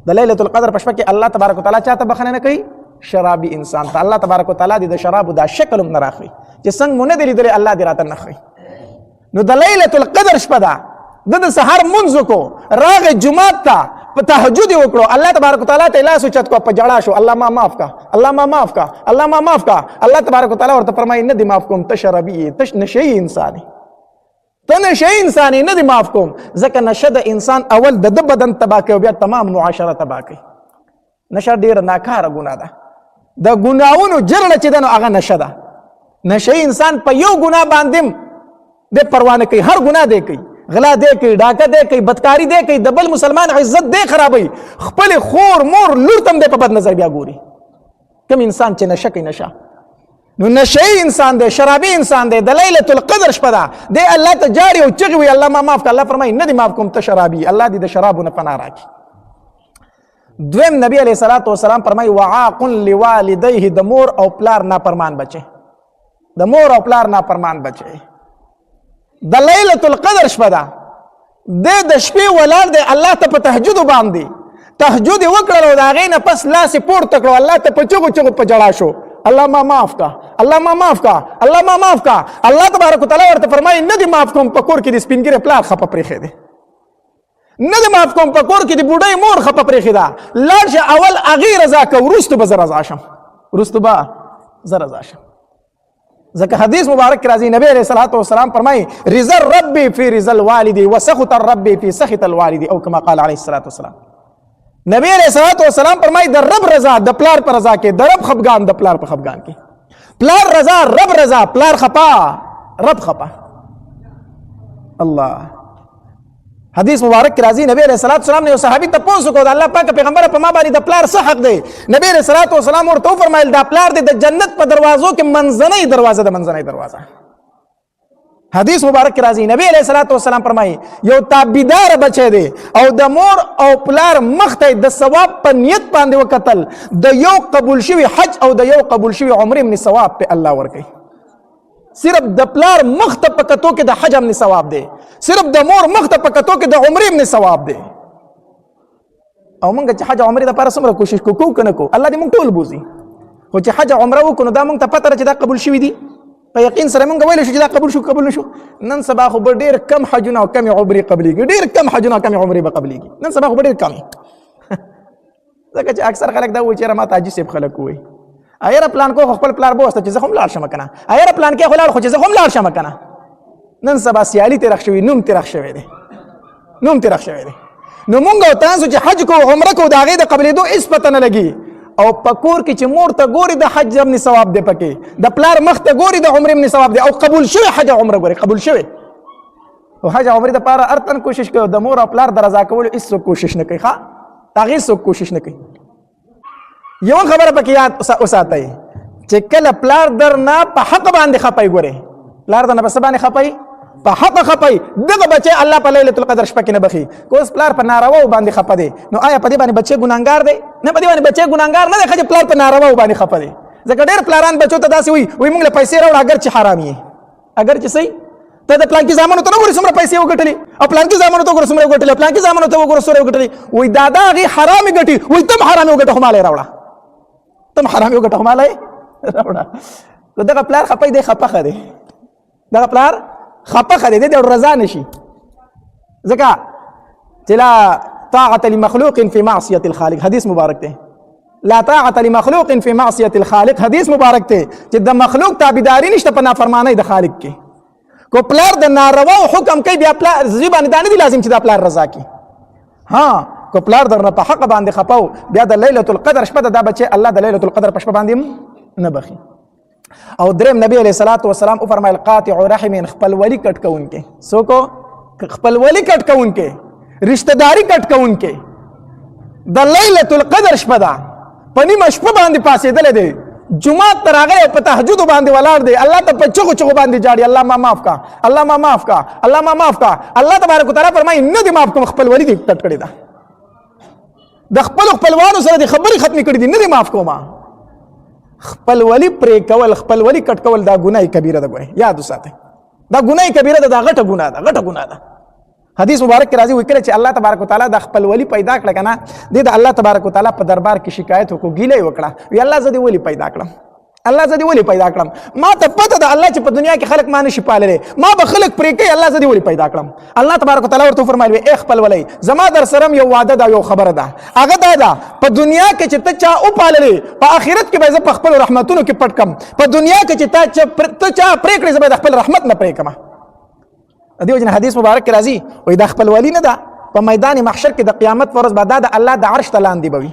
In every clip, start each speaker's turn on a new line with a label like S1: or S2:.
S1: د لیلۃ القدر په شپه کې الله تبارک وتعالى چاته بخنه نه کوي؟ شرابي انسان ته. الله تبارک وتعالى د شرابو دا شکل هم نه راخلي چې څنګه مونږ نه دی لیدلی الله دې راته نه ښیي. نو د لیلۃ القدر شپه ده، د سحر منځ کو راغې جمعات ته په تهجد وکړو، الله تبارک وتعالى ته لاس اوچت کو، په جړا شو الله ما معاف کا، الله ما معاف کا، الله ما معاف کا. الله تبارک وتعالى ورته فرمایي نه دې معاف کوم، ته شرابي یې، ته نشهي انسان یې، ته نشهي انسان یې، نه دې معاف کوم. ځکه نشه د انسان اول د بدن تباه کوي او بیا تمام معاشره تباه کوي. نشه ډېره ناکاره ګناه ده، د ګناهونو جرړه چې ده نو هغه نشه ده. نشهي انسان په یو ګناه باندې د پروا نه کوي، هر ګناه دی کوي، غلا دی کوي، ډاکه دی کوي، بدکاری دی کوي، د بل مسلمان عزت دی خرابوي، خپل خور مور لور تم دی په بد نظر بیا ګوري. کوم انسان چې نشه کوي نشه، نو نشهي انسان دی، شرابي انسان دی، د لیلۃ القدر شپه ده، دی الله ته جاري او چغې وي الله ما معاف کړه. الله فرمایي نه دې معاف کوم، ته شرابي، الله دې د شرابو نه پناه راکړي. دویم نبی علیه الصلاۃ والسلام فرمایي وعاق لوالدیه، د مور او پلار نافرمان بچي، د مور او پلار نافرمان بچي. د لیلۃ القدر شپه ده، د شپې ولاړ دی الله ته په تهجد باندې تهجد وکړل او د هغې نه پس لاس یې پورته کړو، الله ته په چغو چغو په جړا شو، الله ما معاف کا، الله ما معاف کا، الله ما معاف کا. الله تبارک وتعالى ورته فرمایي نه دې معاف کوم، په کور کې د سپین ږیرې پلار خپه پرېښی دی، نه دې معاف کوم، په کور کې د بوډۍ مور خپه پرېښې ده. لاړ شه اول هغې رضا کوه، وروستو به زه رضا شم، وروستو به زه رضا شم. ځکه حدیث مبارک راځي نبی علیہ الصلوۃ والسلام فرمایي رضا الرب فی رضا الوالد وسخط الرب فی سخط الوالد او کما قال علیه الصلوۃ والسلام. نبی علیہ الصلوۃ والسلام فرمایي د رب رضا د پلار پر رضا کې، د رب خفګان د پلار په خفګان کې. پلار رضا رب رضا، پلار خپا رب خپا. الله حدیث مبارک کې راځي نبی علیہ الصلوۃ والسلام نے صحابي ته پوښتنه وکړه الله پاک پیغمبر په ما باندې د پلار څه حق دی؟ نبی علیہ الصلوۃ والسلام ورته فرمایل دا پلار دی د جنت په دروازو کې منځنۍ دروازه ده، منځنۍ دروازه. حدیث مبارک کې راځي نبی علیہ الصلوۃ والسلام فرمایي یو تابعدار بچی دی او د مور او پلار مخ ته د ثواب په نیت باندې وکتل، د یو قبول شوی حج او د یو قبول شوی عمره من ثواب په الله ورکوي. صرف د پلار مخ ته په کتو کې د حج هم ثواب دی، صرف د مور مخ ته په کتو کې د عمرې هم ثواب دی. او موږ چې حج عمرې دپاره څومره کوشش کوو که نه کوو؟ الله دې موږ ټول بوځي، خو چې حج عمره وکړو نو دا موږ ته پته ده چې دا قبول شوي دي. په یقین سره موږ ویلی شو چې دا قبول شو قبول نه شو. نن سبا خو به ډېر کم حجونه او کمې عمرې قبلېږي، ډېر کم حجونه او کمې عمرې به قبلېږي. نن سبا خو به ډېر کمې، ځکه چې اکثر خلک دا وایي چې یاره ما ته حاجي صاحب خلک وایي ایره پلان کو خپل پلار بوسته چې زه هم لاړ شم کنه، ایره پلان کې خو لاړ خو چې زه هم لاړ شم کنه. نن سبا سیالي ترخ شوي، نوم ترخ شوی دی، نوم ترخ شوی دی. نو مونږ او تاسو چې حج کو عمره کو د هغې د قبلېدو هېڅ پته نه لګي. او په کور کې چې مور ته ګوري د حج هم ثواب دی پکې، د پلار مخ ته ګوري د عمرې هم ثواب دی، او قبول شوی حج عمره ګوري قبول شوی. او حج عمرې دپاره هر تن کوشش کوي، د مور او پلار د رضا کولو هېڅوک کوشش نه کوي، ښه د هغې هېڅوک کوشش نه کوي. یو خبره پکې یاد وساتئ چې کله پلار در نه په حق باندې خپئ، ګورئ پلار در نه په څه باندې خپئ؟ په حق خپئ. دغه بچی الله په لیلۃ القدر شپه کې نه بخي. که اوس پلار په نارواو باندې خپه دی نو آیا په دې باندې بچی ګناهګار دی؟ نه، په دې باندې بچی ګناهګار نه دی، ښه چې پلار په نارواو باندې خپه دی. ځکه ډېر پلاران بچو ته داسې وایي موږ له پیسې راوړه اگر چې حرام یې، اگر چې صحیح ته د پلانکي زامنو ته نه ګورې څومره پیسې وګټلې، او پلانکي زامنو ته وګوره څومره وګټلې، پلانکي زامنو ته وګوره څومره وګټلې. وایي دادا هغې حرامې ګټي، وایي ته هم حرامې وګټه خو مالی راوړه، ته هم حرامې وګټه خو مالی راوړه. نو دغه پلار خپه دی، خپه ښه دی، دغه پلار خپه ښه دی، دی د رضا نشي. ځکه چې لا طاعة لمخلوق في معصية الخالق، حدیث مبارک دی. لا طاعة لمخلوق في معصية الخالق، حدیث مبارک دی چې د مخلوق تابعداري نشته په نافرمانۍ د خالق کې. کو پلار د نارواو حکم کوي بیا پلار زوی باندې دا نه دي لازم چې دا پلار رضا کړي. ها کو پلار درنه په حق باندې خپاو بیا د لیلۃ القدر شپه دا بچي الله د لیلۃ القدر په شپه باندې نه بخي. او دریم نبی علیہ الصلوۃ والسلام او فرمایل قاطع رحم، خپل ولی کټ کوونکې، څوک خپل ولی کټ کوونکې، رشتہ داری کټ کوونکې. د لیلۃ القدر شپه ده، په نیمه شپه باندې پاسېدلی دی، جمعات ته راغلی په تهجد باندې ولاړ دی، الله ته په چغو چغو باندې جاړي الله ما معاف کا، الله ما معاف کا، الله ما معاف کا. الله تبارک وتعالی فرمایي نه دې معاف کوم، خپل ولی دې کټ کړې ده، د خپلو خپلوانو سره دې خبرې ختمې کړې دي، نه دې معاف کومه. خپل ولی پرې کول، خپل ولی کټ کول دا ګناه کبیره ده. ګورئ یاد وساتئ، دا ګناه کبیره ده، دا غټه ګناه ده، غټه ګناه ده. حدیث مبارک کې راځي وایي کله چې الله تبارک وتعالى د خپل ولی پیدا کړ کنه د الله تبارک وتعالى په دربار کې شکایت وکړو ګیله وکړه وی الله زه دې ولی پیدا کړم الله زه دې ولی پیدا کړم ما ته پته ده الله چې په دنیا کې خلق ما نشي پاللی ما به خلق پرې کوي الله زه دې ولی پیدا کړم الله تبارک وتعالى ورته فرمایي ای خپل ولی زما در سره یو وعده ده یو خبره ده هغه دا ده په دنیا کې چې ته چا وپاللی په آخرت کې به زه په خپل رحمتونو کې پټ کړم په دنیا کې چې ته چا پرې کړې زه به د خپل رحمت نه پرې کړم دیو جن حدیث مبارک کې راځي وای د خپل ولی نه ده په میدان محشر کې د قیامت پر ورځ به دا د الله د عرش ته لاندې به وي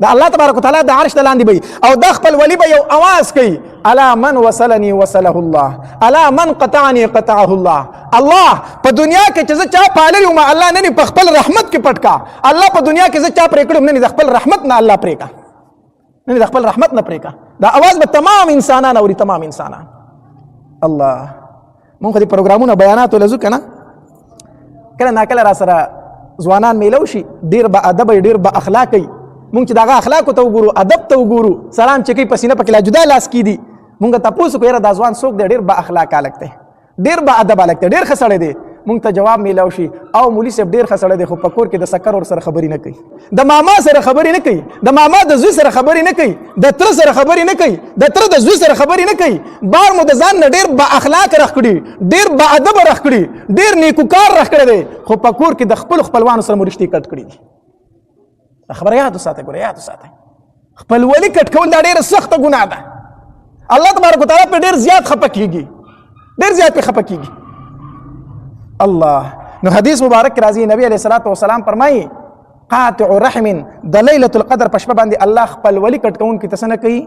S1: د الله تبارک وتعالى د عرش ته لاندې به وي او د خپل ولی به یو اواز کوي الا من وصلني وصله الله الا من قطعني قطعه الله الله په دنیا کې چې زه چا پاللی وم الله نه په خپل رحمت کې پټ کا الله په دنیا کې زه چا پرې کړم نه د خپل رحمت نه الله پرې کا نه د خپل رحمت نه پرې کا دا اواز به تمام انسانان اوري تمام انسانان الله مونږ دې پروګرامونه بیانات ولزو کنه کله ناکله را سره ځوانان میلو شي ډیر با ادب ډیر با اخلاقي مونږ چې دغه اخلاق ته وګورو ادب ته وګورو سلام چې کوي پسینه پکې لا جدا لاس کی دي مونږ تاسو کو یره د ځوان څوک دی ډیر با اخلاق الګ ډیر با ادب الګ ډیر خسړې دي مونږ ته جواب میلو شي او مولوی صاحب ډیر خسړې دي خو پکور کې د سکر ور سره خبرې نه کوي د ماما سره خبرې نه کوي د ماما د زوی سره خبرې نه کوي د تر سره خبرې نه کوي د تر د زوی سره خبرې نه کوي بار مو د ځان نه ډیر با اخلاق راخړي ډیر با ادب راخړي ډیر نیکوکار راخړي دي خو پکور کې د خپل خپلوانو سره مرشتي کټ کړي دي خبره یاد وساته ګوره یاد وساته خپل ولی کټ کول دا ډیره سخته ګناه ده الله تبارک وتعالى په ډیر زیات خپه کیږي ډیر زیات په خپه کیږي الله نو حدیث مبارک راځي نبی علیہ الصلوۃ والسلام فرمایي قاطع رحم د ليله القدر په شپه باندې الله خپل ولی کټ کون کی تسنه کوي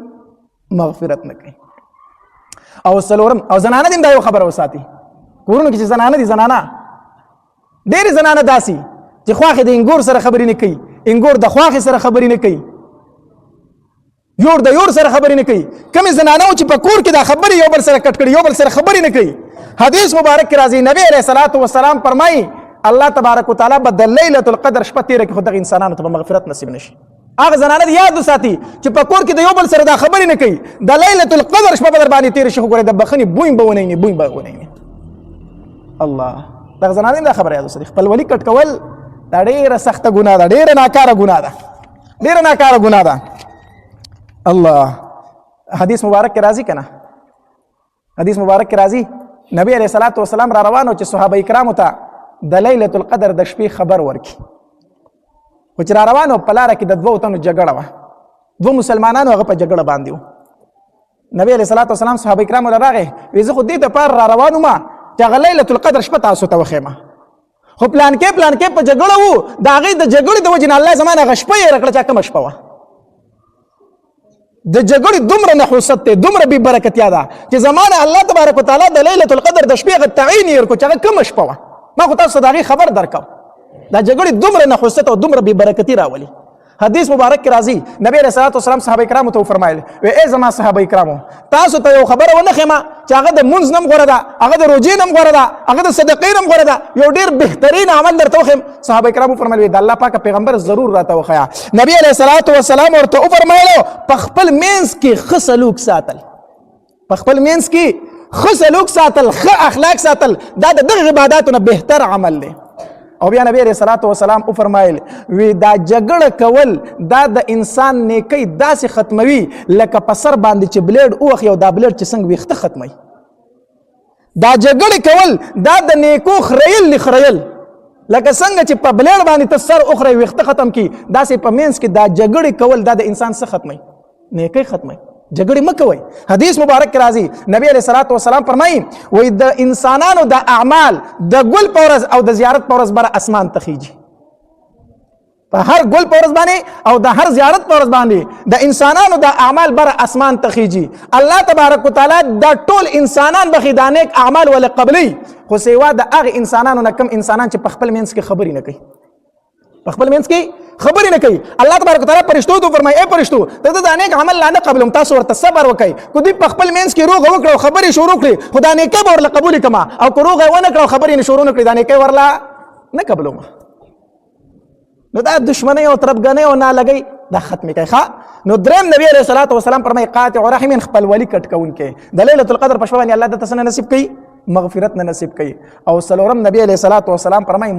S1: مغفرت نه کوي او سلورم او زنانه دیم دا یو خبره وساتي کورونو کې زنانه دي زنانه ډیر زنانه داسي چې خواخې د انګور سره خبرې نه کوي انګور د خواخې سره خبرې نه کوي یور د یور سره خبرې نه کوي کومې زنانه چې په کور کې دا خبرې یو بل سره کټ کړي یو بل سره خبرې نه کوي حدیث مبارک کې راځي نبی علیہ الصلوۃ والسلام فرمایي الله تبارک وتعالى بد ليله القدر شپه تیره کې خدای انسانانو ته مغفرت نصیب نشي هغه زنانه یاد وساتي چې په کور کې د یو بل سره دا خبرې نه کوي د ليله القدر شپه بدر باندې تیر شي ګوره د بخني بویم بونی الله دا زنانه دا خبره یاد وساتي خپل ولی کټ کول دا ډیره سخته ګناه ده ډیره ناکاره ګناه ده الله حدیث مبارک کې راځي کنه حدیث مبارک کې راځي نبی علیہ الصلوۃ والسلام را روانو چې صحابه کرامو ته د ليله القدر د شپې خبر ورکي و چې را روانو په لاره کې د دوه تنو جګړه وه دوه مسلمانانو هغه په جګړه باندې وو نبی علیہ الصلوۃ والسلام صحابه کرامو ته راغی وی زه خو دې دپاره را روانو ما چې هغه ليله القدر شپه تاسو ته وښیم خو پلان کې په جګړه وو د هغې د جګړې د وجې نه الله زما نه هغه شپه یې راکړه چې کومه شپه وه د جګړې دومره نحوست دی دومره بې برکتیا ده چې زما نه الله تبارک وتعالی د لیلة القدر د شپې هغه تعین یې ورکړو چې هغه کومه شپه وه ما خو تاسو ته د هغې خبر درکړم دا جګړې دومره نحوست او دومره بې برکتي راولي حدیث مبارک کې راځي نبی علیہ الصلوۃ والسلام صحابه کرامو ته وفرمایل وی ای زما صحابه کرامو تاسو ته یو خبره ونه ښیم چې هغه د منځ نم غوره ده هغه د روژې نم غوره ده هغه د صدقې نم غوره ده یو ډېر بهترین عمل درته وښیم صحابه کرامو فرمایل وی د الله پاکه پیغمبر ضرور راته وښیه نبی علیہ الصلوۃ والسلام ورته وفرمایلو په خپل منځ کې ښه سلوک ساتل په خپل منځ کې ښه سلوک ساتل ښه اخلاق ساتل دا د دغه عباداتو نه بهتر عمل دی او بیا نبی علیہ الصلوۃ والسلام او فرمایل وی دا جګړه کول دا د انسان نیکی داسې ختموي لکه په سر باندې چې بلیډ اوخي او دا بلیډ چې څنګه ویخته ختموي دا جګړه کول دا د نیکو خریل لکه څنګه چې په بلیډ باندې ته سر اوخري ویخته ختم کی داسې په مینس کې دا جګړه کول دا د انسان څخه ختموي نیکی ختموي جګړې مه کوئ حدیث مبارک کې راځي نبی علیہ الصلوۃ والسلام فرمایي وایي د انسانانو د اعمال د ګل په ورځ او د زیارت په ورځ بره اسمان ته خیږي په هر ګل په ورځ باندې او د هر زیارت په ورځ باندې د انسانانو د اعمال بره اسمان ته خیږي الله تبارک وتعالی دا ټول انسانان بخي د نیک اعمال ول قبلي خو سیوا د هغه انسانانو نه کم انسانان چې په خپل منځ کې خبرې نه کوي په خپل منځ کې خبرې نه کوي الله تبارک وتعالی فرشتو ته فرمایي اے فرشتو ته د نیک عمل نه قبلم تاسو ورته صبر وکړئ کو دوی په خپل منځ کې روغ وکړو خبرې شروع کړي خدا نیکه به ورله قبول کما او کو روغ ونه کړو خبرې نه شروع نه کړي دا نیکه ورله نه قبلوم نو دا دشمنی او طرفګنۍ او نه لګي دا ختم کوي ښا نو دریم نبی علیہ الصلوۃ والسلام فرمایي قاطع رحم خپل ولی کټ کون کې د ليله القدر په شپه باندې الله د تسنه نصیب کوي مغفرت نه نصیب کړي. او څلورم نبی علیه الصلاۃ والسلام فرمایي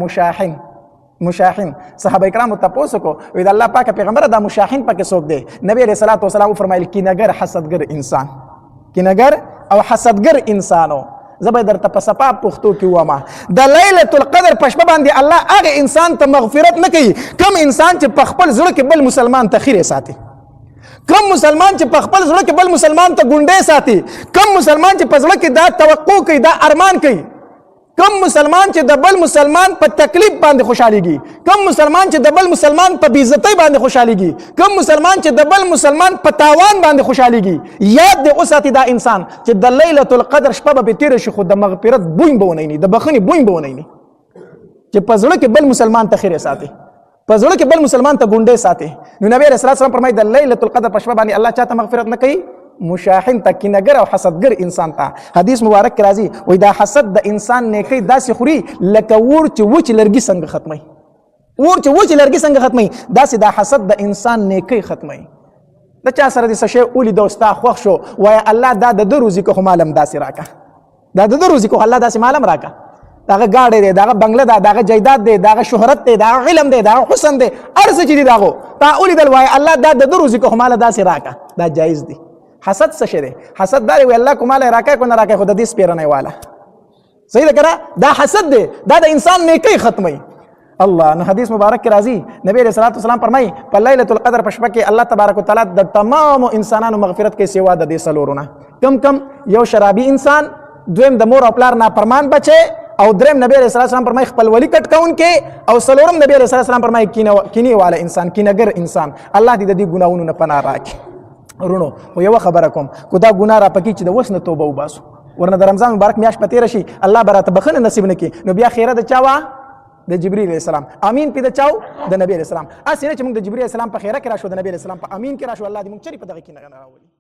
S1: مشاحن صحابه کرام تاسو کو وی د الله پاک پیغمبر دا مشاحن پکې څوک دی؟ نبی علیه الصلاۃ والسلام فرمایل کینګر حسدګر انسان، کینګر او حسدګر انسانو. زبر درته په صفا پښتو کې وامه د ليله القدر په شپه باندې الله هغه انسان ته مغفرت نه کوي کوم انسان چې په خپل زړه کې بل مسلمان ته خیره ساتي، کوم مسلمان چې په خپل زړه کې بل مسلمان ته ګونډې ساتي، کوم مسلمان چې په زړه کې دا توقع کوي، دا ارمان کوي، کوم مسلمان چې د بل مسلمان په تکلیف باندې خوشحاليږي، کوم مسلمان چې د بل مسلمان په بیزتی باندې خوشحاليږي، کوم مسلمان چې د بل مسلمان په تاوان باندې خوشحاليږي، یاد دې اوساتي دا انسان چې د ليله القدر شپه به تیر شي خو د مغفرت بوی به ونی، د بخښنې بوی به ونی، چې په زړه کې بل مسلمان ته خیره ساتي، په زړه کې بل مسلمان ته ګونډې ساتي. نو نبی رسول الله صلی الله علیه وسلم فرمایي د ليله القدر په شپه باندې الله چاته مغفرت نه کوي؟ مشاحن ته، کینګر او حسدګر انسان ته. حدیث مبارک کې راځي وای دا حسد د انسان نیکی داسې خوري لکه اور چې وچ لرګي څنګه ختمي، اور چې وچ لرګي څنګه ختمي، داسې دا حسد د انسان نیکی ختمي. د چا سره د څه شی اولی دوستا خوښ شو وای الله دا د روزي کو مالم داسې راکا، دا د روزي کو الله داسې مالم راکا، داغه گاډي دی، داغه بنگله ده، داغه جیداد دی، داغه شهرت دی، داغه علم دی، داغه حسن دی، ارزه چې دی داغه تا اولی دل وای الله دا د روزي کو مال داسې راکا، دا جایز دی. حسد څه شی دی؟ حسد دا وی الله کومه راکای کو نه راکای خو د دې سپیرنه والا، صحیح ده کنه؟ دا حسد دی، دا د انسان نیکی ختمي. الله نو حدیث مبارک کې راځي نبی رسول الله صلی الله فرمایي په ليله القدر په شپه کې الله تبارک وتعالى د تمام انسانانو مغفرت کې سیوا د دې سلورونه. کم یو شرابي انسان، دویم د مور او پلار نافرمان بچي، او دریم نبی رسول الله فرمایي خپل ولی کټ کون کې، او څلورم نبی رسول الله فرمایي کینی والا انسان، کینګر انسان. الله دې د دې ګناونو نه پناه راکړي. ورونو خو یو خبره کوم، کو دا ګناه را پکې چې د وس نه توبه وباسو، ورنه د رمضان مبارک میاشت پتیر شي الله براته بخنه نصیب نکي، نو بیا خیره د چاوا د جبرئیل علیہ السلام امین پی د چاو د نبی علیہ السلام. اسینه چې موږ د جبرئیل علیہ السلام په خیره کې راشو، د نبی علیہ السلام په امین کې راشو، الله دې موږ چری په دغه کې نه راولي.